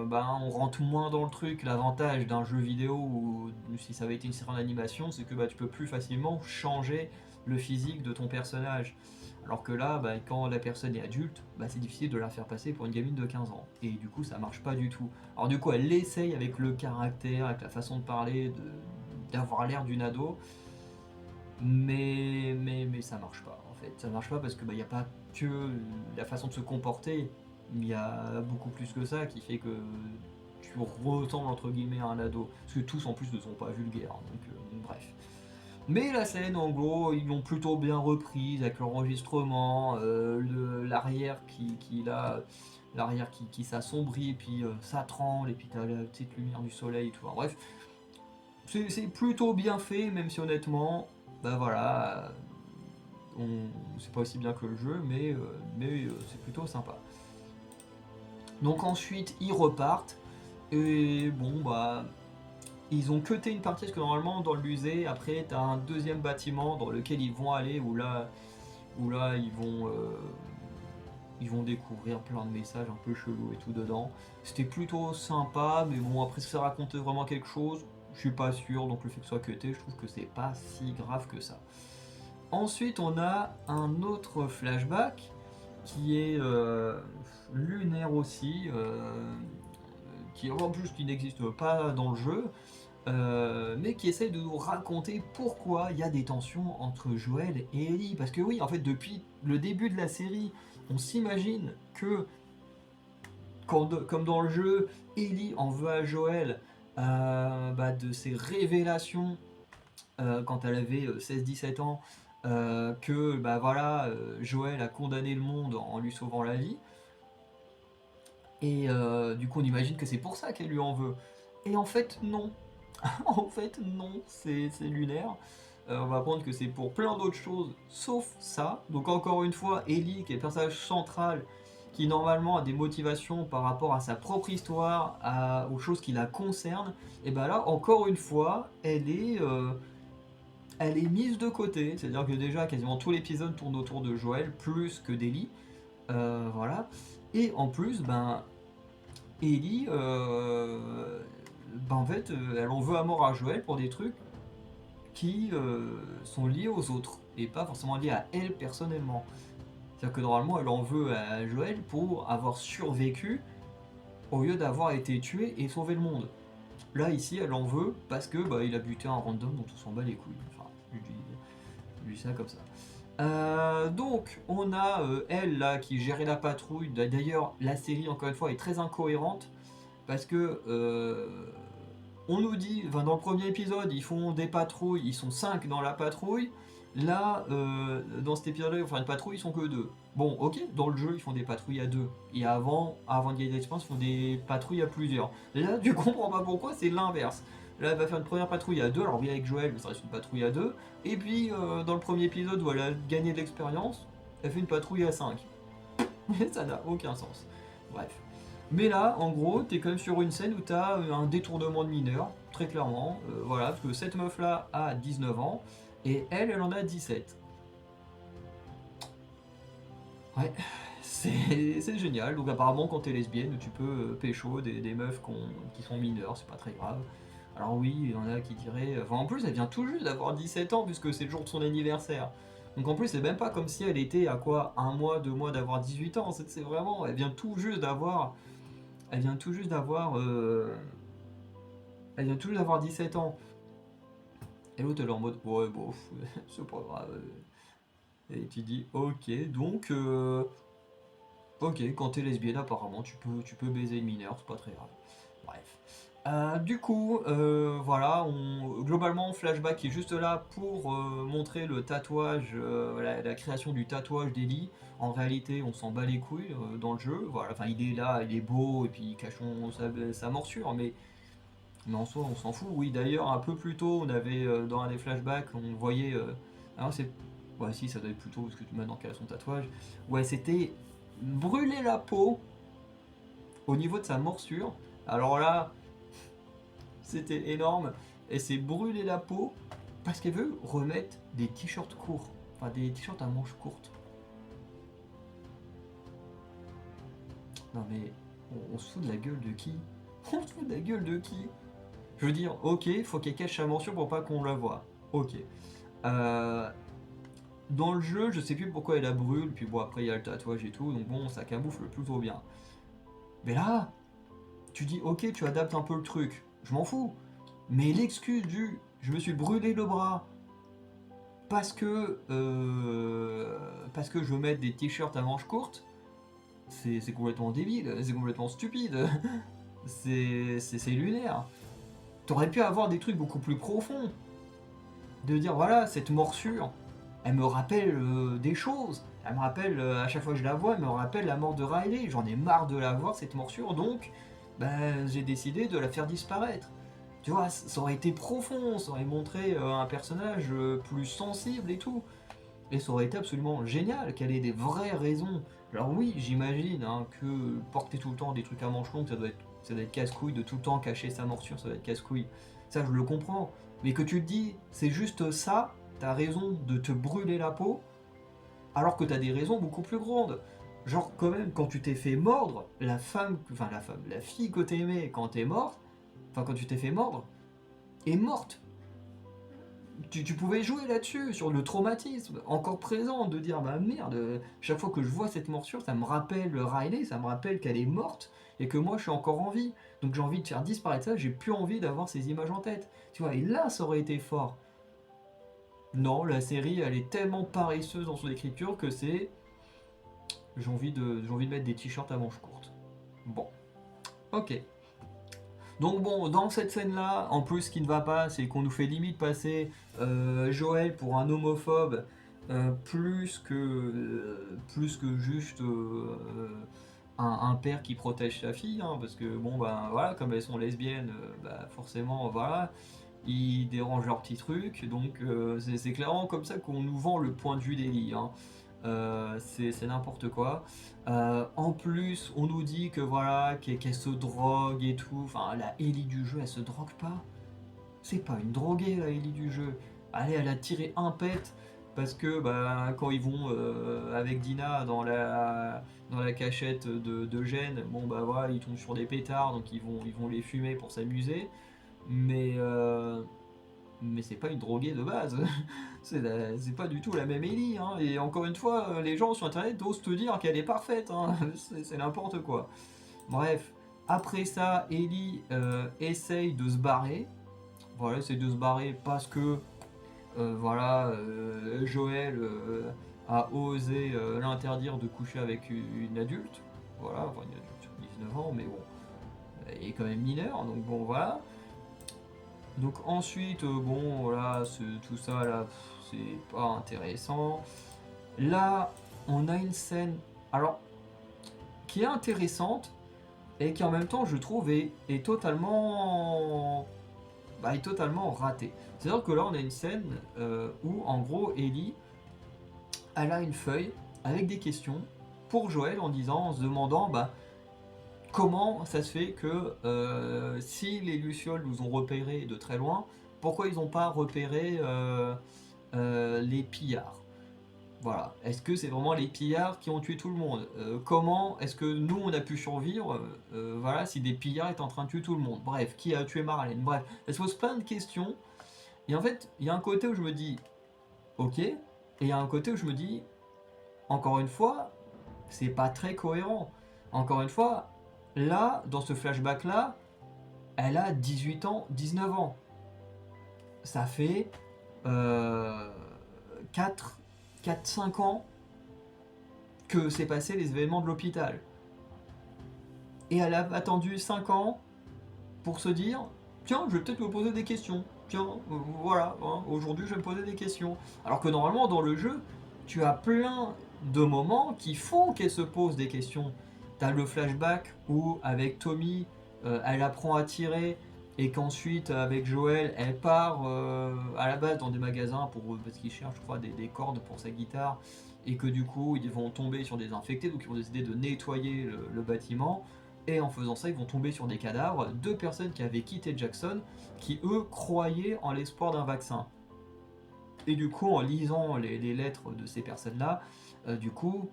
bah, on rentre moins dans le truc. L'avantage d'un jeu vidéo, ou si ça avait été une série d'animation, c'est que bah, tu peux plus facilement changer le physique de ton personnage. Alors que là, bah, quand la personne est adulte, bah, c'est difficile de la faire passer pour une gamine de 15 ans. Et du coup, ça marche pas du tout. Alors du coup, elle essaye avec le caractère, avec la façon de parler, d'avoir l'air d'une ado, mais ça marche pas en fait. Ça marche pas parce que bah, y a pas que la façon de se comporter, il y a beaucoup plus que ça qui fait que tu ressembles entre guillemets à un ado. Parce que tous en plus ne sont pas vulgaires, hein, donc bref. Mais la scène, en gros, ils l'ont plutôt bien reprise avec l'enregistrement, l'arrière qui s'assombrit, puis ça tremble, et puis t'as la petite lumière du soleil et tout. Enfin, bref, c'est plutôt bien fait, même si honnêtement, bah voilà, c'est pas aussi bien que le jeu, mais c'est plutôt sympa. Donc ensuite, ils repartent, et bon, bah, ils ont cuté une partie, parce que normalement, dans le musée, après, t'as un deuxième bâtiment dans lequel ils vont aller, où là ils vont Ils vont découvrir plein de messages un peu chelous et tout dedans. C'était plutôt sympa, mais bon, après, si ça racontait vraiment quelque chose, je suis pas sûr, donc le fait que ce soit cuté, je trouve que c'est pas si grave que ça. Ensuite, on a un autre flashback qui est lunaire aussi, qui en plus qui n'existe pas dans le jeu, mais qui essaye de nous raconter pourquoi il y a des tensions entre Joël et Ellie. Parce que oui, en fait, depuis le début de la série, on s'imagine que, comme dans le jeu, Ellie en veut à Joël de ses révélations quand elle avait 16-17 ans, que voilà, Joël a condamné le monde en lui sauvant la vie. Et du coup, on imagine que c'est pour ça qu'elle lui en veut. Et en fait, non. En fait, non, c'est lunaire. On va apprendre que c'est pour plein d'autres choses, sauf ça. Donc encore une fois, Ellie, qui est le personnage central, qui normalement a des motivations par rapport à sa propre histoire, aux choses qui la concernent, et ben là, encore une fois, elle est mise de côté. C'est-à-dire que déjà, quasiment tout l'épisode tourne autour de Joël, plus que d'Ellie. Voilà. Et en plus, Ellie, en fait, elle en veut à mort à Joël pour des trucs qui sont liés aux autres et pas forcément liés à elle personnellement. C'est-à-dire que normalement, elle en veut à Joël pour avoir survécu au lieu d'avoir été tué et sauvé le monde. Là, ici, elle en veut parce que il a buté un random dont on s'en bat les couilles. Enfin, je dis ça comme ça. Donc, on a elle là qui gérait la patrouille. D'ailleurs, la série, encore une fois, est très incohérente parce que on nous dit, enfin, dans le premier épisode, ils font des patrouilles, ils sont 5 dans la patrouille. Là, dans cet épisode-là, ils vont faire une patrouille, ils sont que 2. Bon, ok, dans le jeu, ils font des patrouilles à 2. Et avant de gagner de l'expérience, ils font des patrouilles à plusieurs. Là, tu comprends pas pourquoi, c'est l'inverse. Là, elle va faire une première patrouille à 2, alors oui, avec Joël, mais ça reste une patrouille à 2. Et puis, dans le premier épisode où elle a gagné de l'expérience, elle fait une patrouille à 5. Ça n'a aucun sens. Bref. Mais là, en gros, t'es quand même sur une scène où t'as un détournement de mineur, très clairement. Voilà, parce que cette meuf-là a 19 ans, et elle en a 17. Ouais, c'est génial. Donc apparemment, quand t'es lesbienne, tu peux pécho des meufs qui sont mineures, c'est pas très grave. Alors oui, il y en a qui diraient... Enfin, en plus, elle vient tout juste d'avoir 17 ans, puisque c'est le jour de son anniversaire. Donc en plus, c'est même pas comme si elle était à quoi, 1 mois, 2 mois d'avoir 18 ans. C'est vraiment... Elle vient tout juste d'avoir... Elle vient tout juste d'avoir... Elle vient tout juste d'avoir 17 ans. Et l'autre, elle est en mode... Ouais, bon, c'est pas grave. Et tu dis, ok, donc... Ok, quand t'es lesbienne, apparemment, tu peux baiser une mineure, c'est pas très grave. Bref. Du coup, voilà, globalement, Flashback est juste là pour montrer le tatouage, la création du tatouage d'Ellie. En réalité, on s'en bat les couilles dans le jeu. Voilà, enfin, il est là, il est beau, et puis il cache sa morsure, mais en soi, on s'en fout. Oui, d'ailleurs, un peu plus tôt, on avait dans un des flashbacks, on voyait. Alors, c'est. Ouais, si, ça doit être plus tôt, parce que maintenant qu'elle a son tatouage. Ouais, c'était brûler la peau au niveau de sa morsure. Alors là, c'était énorme. Elle s'est brûlé la peau parce qu'elle veut remettre des t-shirts courts. Enfin, des t-shirts à manches courtes. Non, mais on se fout de la gueule de qui? On se fout de la gueule de qui? Je veux dire, ok, faut qu'elle cache sa morsure pour pas qu'on la voie. Ok. Euh, Dans le jeu, je sais plus pourquoi elle la brûle, puis bon, après il y a le tatouage et tout, donc bon, ça camoufle plutôt bien. Mais là, tu dis, ok, tu adaptes un peu le truc, je m'en fous. Mais l'excuse du je me suis brûlé le bras parce que je veux mettre des t-shirts à manches courtes, c'est complètement débile, c'est complètement stupide, c'est lunaire. T'aurais pu avoir des trucs beaucoup plus profonds. De dire voilà, cette morsure, elle me rappelle des choses. Elle me rappelle, à chaque fois que je la vois, elle me rappelle la mort de Riley. J'en ai marre de la voir, cette morsure, donc j'ai décidé de la faire disparaître. Tu vois, ça aurait été profond, ça aurait montré un personnage plus sensible et tout. Et ça aurait été absolument génial, qu'elle ait des vraies raisons. Alors oui, j'imagine que porter tout le temps des trucs à manches longues, ça doit être casse-couille, de tout le temps cacher sa morsure, ça doit être casse-couille. Ça, je le comprends. Mais que tu te dis, c'est juste ça, t'as raison de te brûler la peau, alors que t'as des raisons beaucoup plus grandes. Genre, quand même, quand tu t'es fait mordre, la fille que t'aimais quand t'es morte, enfin, quand tu t'es fait mordre, est morte. Tu pouvais jouer là-dessus, sur le traumatisme, encore présent, de dire, bah merde, chaque fois que je vois cette morsure, ça me rappelle Riley, ça me rappelle qu'elle est morte, et que moi je suis encore en vie. Donc j'ai envie de faire disparaître ça, j'ai plus envie d'avoir ces images en tête. Tu vois, et là, ça aurait été fort. Non, la série, elle est tellement paresseuse dans son écriture que c'est... j'ai envie de mettre des t-shirts à manches courtes. Bon, ok. Donc bon, dans cette scène-là, en plus, ce qui ne va pas, c'est qu'on nous fait limite passer Joël pour un homophobe, plus que juste un père qui protège sa fille, hein, parce que bon, ben voilà, comme elles sont lesbiennes, bah, forcément, voilà, ils dérangent leurs petits trucs, donc c'est clairement comme ça qu'on nous vend le point de vue d'Ellie, hein. C'est n'importe quoi. En plus, on nous dit que voilà, qu'elle se drogue et tout. Enfin, la Ellie du jeu, elle se drogue pas. C'est pas une droguée, la Ellie du jeu. Allez, elle a tiré un pet parce que bah, quand ils vont avec Dina dans la cachette de Gênes, bon bah voilà, ils tombent sur des pétards, donc ils vont les fumer pour s'amuser. Mais mais c'est pas une droguée de base. C'est pas du tout la même Ellie, hein. Et encore une fois, les gens sur internet osent te dire qu'elle est parfaite, hein. C'est n'importe quoi. Bref, après ça, Ellie essaye de se barrer. Voilà, essaye de se barrer parce que voilà, Joël a osé l'interdire de coucher avec une adulte. Voilà, enfin une adulte sur 19 ans, mais bon, elle est quand même mineure, donc bon voilà. Donc ensuite, bon, voilà, tout ça là, c'est pas intéressant. Là, on a une scène, alors, qui est intéressante et qui en même temps, je trouve, est totalement, bah, est totalement ratée. C'est-à-dire que là, on a une scène où, en gros, Ellie, elle a une feuille avec des questions pour Joël en se demandant, bah, comment ça se fait que si les Lucioles nous ont repérés de très loin, pourquoi ils n'ont pas repéré les pillards? Voilà. Est-ce que c'est vraiment les pillards qui ont tué tout le monde? Comment est-ce que nous on a pu survivre voilà, si des pillards étaient en train de tuer tout le monde? Bref, qui a tué Marlène? Bref, elle se pose plein de questions. Et en fait, il y a un côté où je me dis ok, et il y a un côté où je me dis encore une fois, c'est pas très cohérent. Encore une fois, là, dans ce flashback-là, elle a 18 ans, 19 ans. Ça fait 4-5 ans que s'est passé les événements de l'hôpital. Et elle a attendu 5 ans pour se dire tiens, je vais peut-être me poser des questions. Tiens, voilà, hein, aujourd'hui je vais me poser des questions. Alors que normalement, dans le jeu, tu as plein de moments qui font qu'elle se pose des questions. T'as le flashback où, avec Tommy, elle apprend à tirer et qu'ensuite, avec Joël, elle part à la base dans des magasins parce qu'ils cherchent, je crois, des cordes pour sa guitare et que du coup, ils vont tomber sur des infectés, donc ils vont décider de nettoyer le bâtiment. Et en faisant ça, ils vont tomber sur des cadavres de personnes qui avaient quitté Jackson, qui eux croyaient en l'espoir d'un vaccin. Et du coup, en lisant les lettres de ces personnes-là, du coup,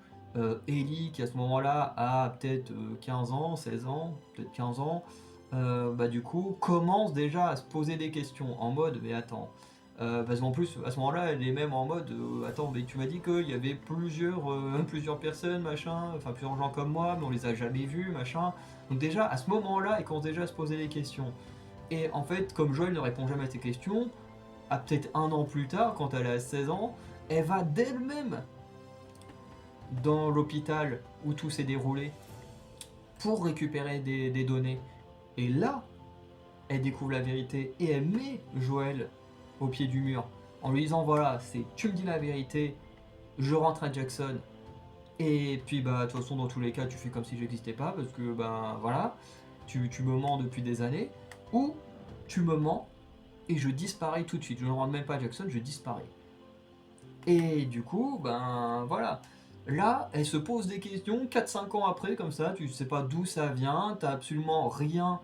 Ellie, qui à ce moment-là a peut-être 15 ans, 16 ans, peut-être 15 ans, bah du coup, commence déjà à se poser des questions en mode, mais attends, parce qu'en plus, à ce moment-là, elle est même en mode, attends, mais tu m'as dit qu'il y avait plusieurs personnes, machin, enfin plusieurs gens comme moi, mais on les a jamais vus, machin. Donc déjà, à ce moment-là, elle commence déjà à se poser des questions. Et en fait, comme Joël ne répond jamais à ces questions, à peut-être un an plus tard, quand elle a 16 ans, elle va d'elle-même dans l'hôpital où tout s'est déroulé pour récupérer des données. Et là, elle découvre la vérité et elle met Joël au pied du mur en lui disant voilà, c'est tu me dis la vérité, je rentre à Jackson et puis bah de toute façon dans tous les cas tu fais comme si j'existais pas parce que ben voilà, tu me mens depuis des années ou tu me mens et je disparais tout de suite. Je ne rentre même pas à Jackson, je disparais. Et du coup, ben voilà. Là, elle se pose des questions 4-5 ans après, comme ça, tu sais pas d'où ça vient, t'as absolument rien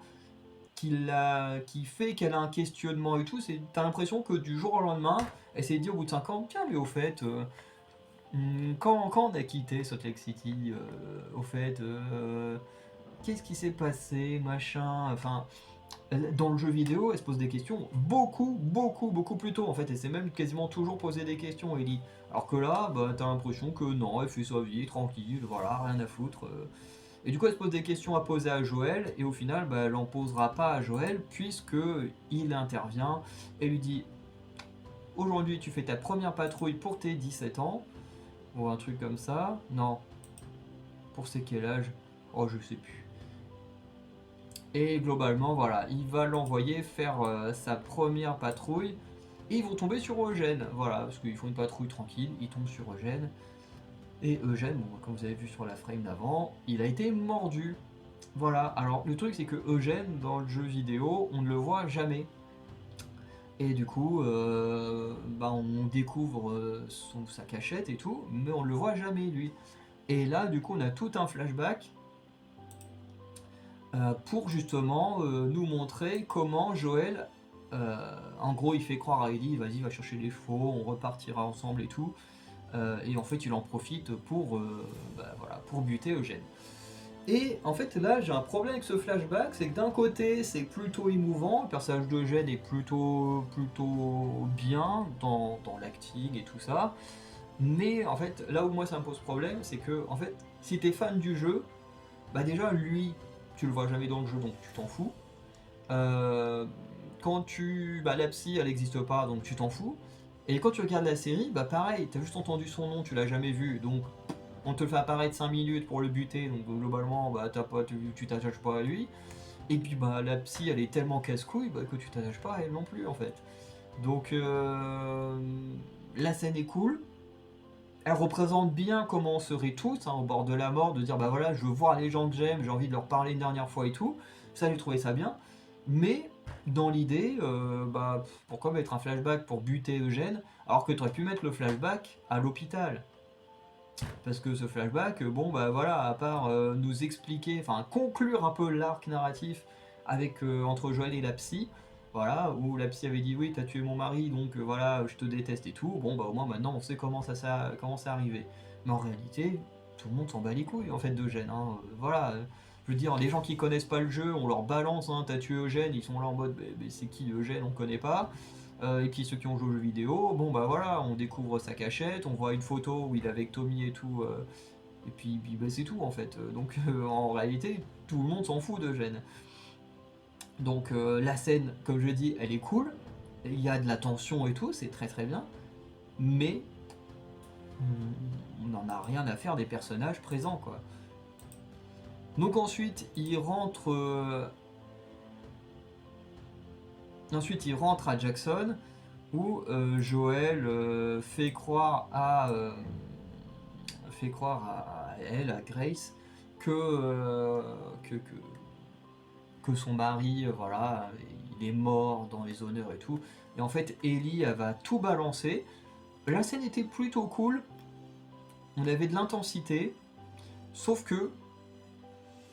qui fait qu'elle a un questionnement et tout. T'as l'impression que du jour au lendemain, elle s'est dit au bout de 5 ans, tiens, mais au fait, Quand on a quitté Salt Lake City, au fait, qu'est-ce qui s'est passé, machin, enfin, dans le jeu vidéo, elle se pose des questions beaucoup plus tôt en fait, et c'est même quasiment toujours poser des questions, Ellie. Alors que là, bah, t'as l'impression que non, elle fait sa vie, tranquille, voilà, rien à foutre. Et du coup, elle se pose des questions à poser à Joël, et au final, bah, elle n'en posera pas à Joël, puisque il intervient et lui dit: aujourd'hui, tu fais ta première patrouille pour tes 17 ans, ou un truc comme ça. Non, pour c'est quel âge? Oh, je sais plus. Et globalement, voilà, il va l'envoyer faire sa première patrouille. Et ils vont tomber sur Eugène, voilà, parce qu'ils font une patrouille tranquille, ils tombent sur Eugène. Et Eugène, bon, comme vous avez vu sur la frame d'avant, il a été mordu. Voilà, alors le truc c'est que Eugène, dans le jeu vidéo, on ne le voit jamais. Et du coup, bah, on découvre sa cachette et tout, mais on ne le voit jamais lui. Et là, du coup, on a tout un flashback pour justement nous montrer comment Joël, en gros, il fait croire à Ellie, vas-y, va chercher les chevaux, on repartira ensemble et tout. Et en fait, il en profite pour, bah, voilà, pour buter Eugène. Et en fait, là, j'ai un problème avec ce flashback, c'est que d'un côté, c'est plutôt émouvant, le personnage d'Eugène est plutôt bien dans l'acting et tout ça. Mais en fait, là où moi ça me pose problème, c'est que en fait, si t'es fan du jeu, bah déjà lui, tu le vois jamais dans le jeu, donc tu t'en fous. Euh, bah, la psy, elle n'existe pas, donc tu t'en fous. Et quand tu regardes la série, bah pareil, t'as juste entendu son nom, tu l'as jamais vu, donc on te le fait apparaître 5 minutes pour le buter, donc globalement, bah tu t'attaches pas à lui. Et puis bah la psy, elle est tellement casse-couille bah, que tu t'attaches pas à elle non plus en fait. Donc la scène est cool, elle représente bien comment on serait tous, hein, au bord de la mort, de dire bah voilà, je veux voir les gens que j'aime, j'ai envie de leur parler une dernière fois et tout. Ça, j'ai trouvé ça bien. Mais dans l'idée, bah pourquoi mettre un flashback pour buter Eugène alors que tu aurais pu mettre le flashback à l'hôpital? Parce que ce flashback, bon bah voilà, à part nous expliquer, enfin conclure un peu l'arc narratif avec entre Joël et la psy, voilà, où la psy avait dit oui, t'as tué mon mari, donc voilà, je te déteste et tout. Bon bah au moins maintenant on sait comment c'est arrivé. Mais en réalité, tout le monde s'en bat les couilles en fait d'Eugène. Hein. Voilà, je veux dire, les gens qui connaissent pas le jeu, on leur balance, hein, t'as tué Eugène, ils sont là en mode, c'est qui Eugène, on connaît pas. Et puis ceux qui ont joué aux jeux vidéo, bon bah voilà, on découvre sa cachette, on voit une photo où il est avec Tommy et tout, et puis bah, c'est tout en fait. Donc en réalité, tout le monde s'en fout d'Eugène. Donc la scène, comme je dis, elle est cool, il y a de la tension et tout, c'est très bien, mais on n'en a rien à faire des personnages présents quoi. Donc ensuite il rentre à Jackson où Joël fait croire à elle, à Grace, que, que son mari, voilà, il est mort dans les honneurs et tout. Et en fait, Ellie, elle va tout balancer. La scène était plutôt cool, on avait de l'intensité, sauf que,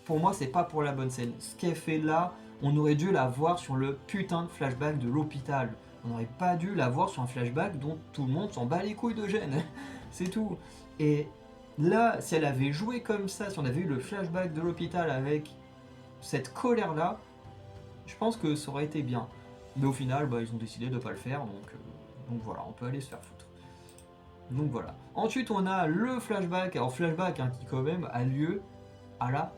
pour moi, c'est pas pour la bonne scène. Ce qu'elle fait là, on aurait dû la voir sur le putain de flashback de l'hôpital. On n'aurait pas dû la voir sur un flashback dont tout le monde s'en bat les couilles d'Eugène. C'est tout. Et là, si elle avait joué comme ça, si on avait eu le flashback de l'hôpital avec cette colère-là, je pense que ça aurait été bien. Mais au final, bah, ils ont décidé de ne pas le faire, donc voilà, on peut aller se faire foutre. Donc voilà. Ensuite, on a le flashback, alors flashback hein, qui quand même a lieu à la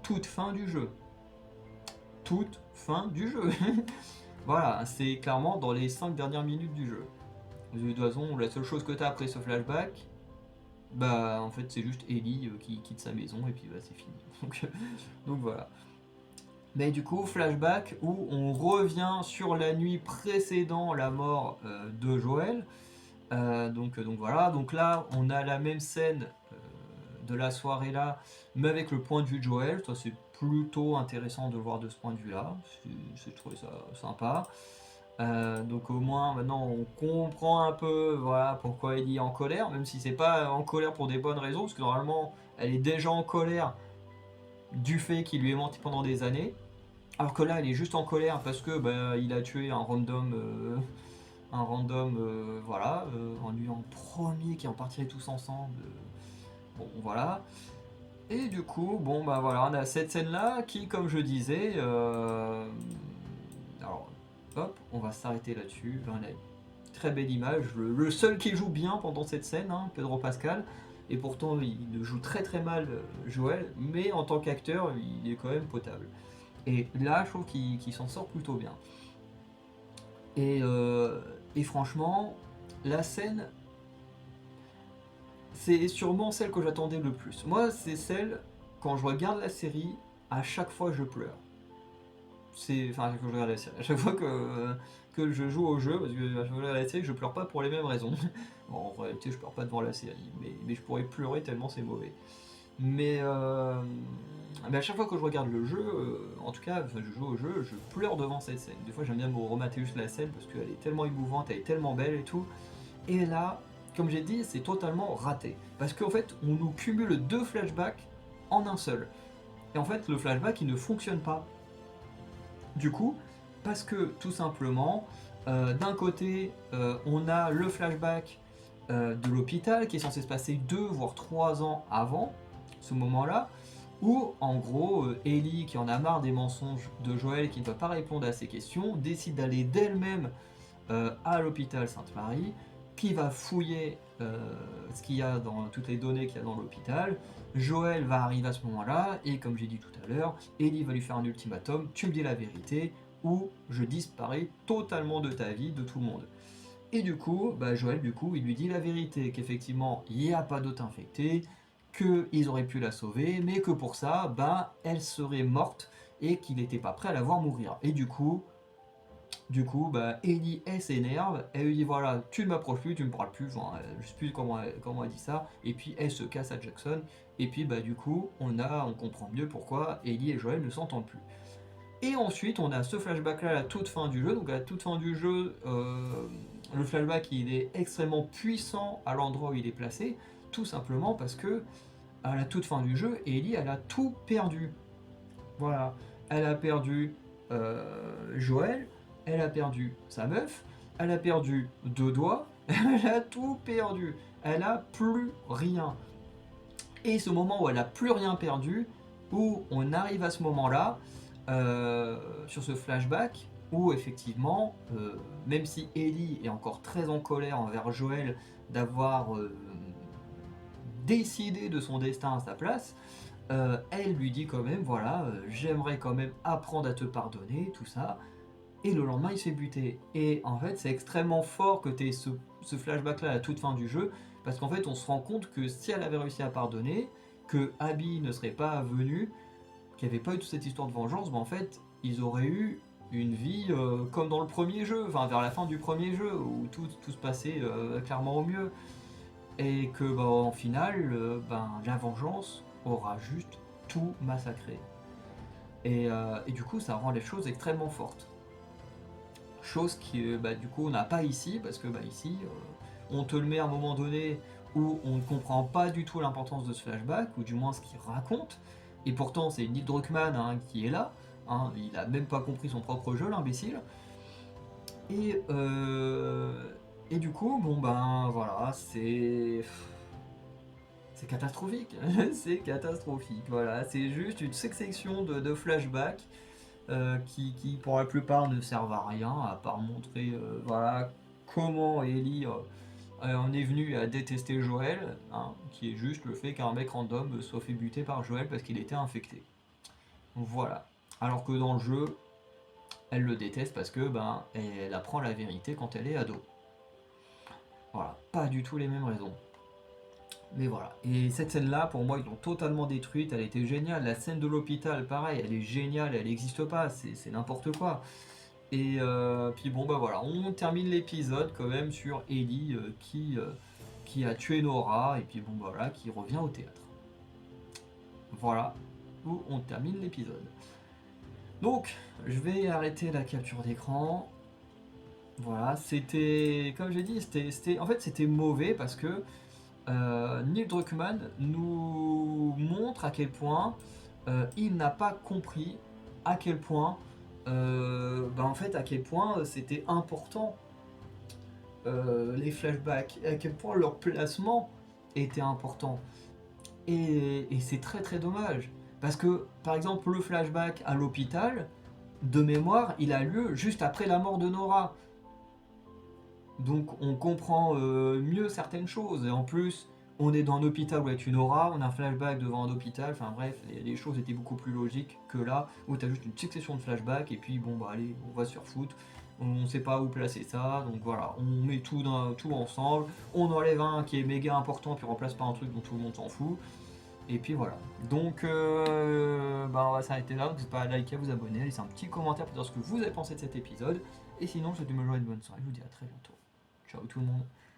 toute fin du jeu. Toute fin du jeu. Voilà, c'est clairement dans les 5 dernières minutes du jeu. De toute façon, la seule chose que tu as après ce flashback, bah en fait c'est juste Ellie qui quitte sa maison et puis bah, c'est fini. Donc voilà. Mais du coup, flashback où on revient sur la nuit précédant la mort de Joël. Donc voilà, donc là on a la même scène de la soirée là, mais avec le point de vue de Joël. Ça c'est plutôt intéressant de le voir de ce point de vue là. Je trouvais ça sympa. Donc au moins maintenant on comprend un peu voilà pourquoi Ellie est en colère, même si c'est pas en colère pour des bonnes raisons, parce que normalement elle est déjà en colère du fait qu'il lui est menti pendant des années. Alors que là, elle est juste en colère parce que bah, il a tué un random un random, voilà, en lui en premier qui en partirait tous ensemble. Bon, voilà. Et du coup, bon bah voilà, on a cette scène-là qui, comme je disais, alors, hop, on va s'arrêter là-dessus. On a une très belle image. Le seul qui joue bien pendant cette scène, hein, Pedro Pascal. Et pourtant, il joue très très mal Joël, mais en tant qu'acteur, il est quand même potable. Et là, je trouve qu'il s'en sort plutôt bien. Et, euh, et franchement, la scène, c'est sûrement celle que j'attendais le plus. Moi, c'est celle, quand je regarde la série, à chaque fois je pleure. Enfin, quand je regarde la série, à chaque fois que je joue au jeu, parce que à chaque fois que je regarde la série, je pleure pas pour les mêmes raisons. Bon, en réalité, je pleure pas devant la série, mais je pourrais pleurer tellement c'est mauvais. Mais, euh, mais à chaque fois que je regarde le jeu, en tout cas, enfin, je joue au jeu, je pleure devant cette scène. Des fois, j'aime bien me remater juste la scène parce qu'elle est tellement émouvante, elle est tellement belle et tout. Et là, comme j'ai dit, c'est totalement raté. Parce qu'en fait, on nous cumule deux flashbacks en un seul. Et en fait, le flashback, il ne fonctionne pas. Du coup, parce que tout simplement, d'un côté, on a le flashback de l'hôpital qui est censé se passer 2 voire 3 ans avant ce moment-là, où en gros, Ellie, qui en a marre des mensonges de Joël, qui ne peut pas répondre à ses questions, décide d'aller d'elle-même à l'hôpital Sainte-Marie, qui va fouiller ce qu'il y a dans toutes les données qu'il y a dans l'hôpital. Joël va arriver à ce moment-là, et comme j'ai dit tout à l'heure, Ellie va lui faire un ultimatum, tu me dis la vérité, ou je disparais totalement de ta vie, de tout le monde. Et du coup, bah Joël, du coup, il lui dit la vérité, qu'effectivement, il n'y a pas d'autre infecté, qu'ils auraient pu la sauver, mais que pour ça, bah, elle serait morte, et qu'il n'était pas prêt à la voir mourir. Et du coup, bah, Ellie, elle s'énerve, elle lui dit voilà, tu ne m'approches plus, tu ne me parles plus, enfin, je sais plus comment elle dit ça, et puis elle se casse à Jackson, et puis bah du coup, on comprend mieux pourquoi Ellie et Joël ne s'entendent plus. Et ensuite, on a ce flashback-là à la toute fin du jeu, donc à la toute fin du jeu, le flashback il est extrêmement puissant à l'endroit où il est placé, tout simplement parce que à la toute fin du jeu, Ellie, elle a tout perdu. Voilà, elle a perdu Joël, elle a perdu sa meuf, elle a perdu 2 doigts, elle a tout perdu. Elle a plus rien. Et ce moment où elle a plus rien perdu, où on arrive à ce moment-là, sur ce flashback, où effectivement, même si Ellie est encore très en colère envers Joël d'avoir décidé de son destin à sa place, elle lui dit quand même, voilà, j'aimerais quand même apprendre à te pardonner, tout ça. Et le lendemain, il se fait buter. Et en fait, c'est extrêmement fort que tu aies ce flashback-là à la toute fin du jeu, parce qu'en fait, on se rend compte que si elle avait réussi à pardonner, que Abby ne serait pas venu, qu'il n'y avait pas eu toute cette histoire de vengeance, en fait, ils auraient eu une vie comme dans le premier jeu, enfin vers la fin du premier jeu, où tout se passait clairement au mieux. Et que bah, en finale, la vengeance aura juste tout massacré. Et du coup, ça rend les choses extrêmement fortes. Chose qui, bah, du coup, on n'a pas ici, parce que bah, ici, on te le met à un moment donné où on ne comprend pas du tout l'importance de ce flashback, ou du moins ce qu'il raconte. Et pourtant, c'est Neil Druckmann hein, qui est là. Hein, il a même pas compris son propre jeu, l'imbécile. Et, euh, et du coup, bon ben voilà, c'est catastrophique, c'est catastrophique, voilà, c'est juste une succession de flashbacks qui pour la plupart ne servent à rien, à part montrer voilà, comment Ellie en est venue à détester Joël, hein, qui est juste le fait qu'un mec random soit fait buter par Joël parce qu'il était infecté. Voilà. Alors que dans le jeu, elle le déteste parce que ben elle apprend la vérité quand elle est ado. Voilà, pas du tout les mêmes raisons. Mais voilà. Et cette scène-là, pour moi, ils l'ont totalement détruite. Elle était géniale. La scène de l'hôpital, pareil, elle est géniale. Elle n'existe pas. C'est n'importe quoi. Et puis bon, bah voilà. On termine l'épisode quand même sur Ellie qui a tué Nora. Et puis bon, bah voilà, qui revient au théâtre. Voilà où on termine l'épisode. Donc, je vais arrêter la capture d'écran. Voilà, c'était, comme j'ai dit, en fait, c'était mauvais parce que Neil Druckmann nous montre à quel point il n'a pas compris à quel point, en fait, à quel point c'était important les flashbacks, à quel point leur placement était important. Et c'est très très dommage. Parce que, par exemple, le flashback à l'hôpital, de mémoire, il a lieu juste après la mort de Nora. Donc on comprend mieux certaines choses. Et en plus, on est dans un hôpital où est une Nora, on a un flashback devant un hôpital. Enfin bref, les choses étaient beaucoup plus logiques que là, où t'as juste une succession de flashbacks, et puis bon bah allez, on va se faire foutre. On sait pas où placer ça, donc voilà, on met tout ensemble, on enlève un qui est méga important, puis on remplace par un truc dont tout le monde s'en fout. Et puis voilà. Donc, bah on va s'arrêter là. N'hésitez pas à liker, à vous abonner, à laisser un petit commentaire pour dire ce que vous avez pensé de cet épisode. Et sinon, je vous souhaite de me jouer une bonne soirée. Je vous dis à très bientôt. Ciao tout le monde.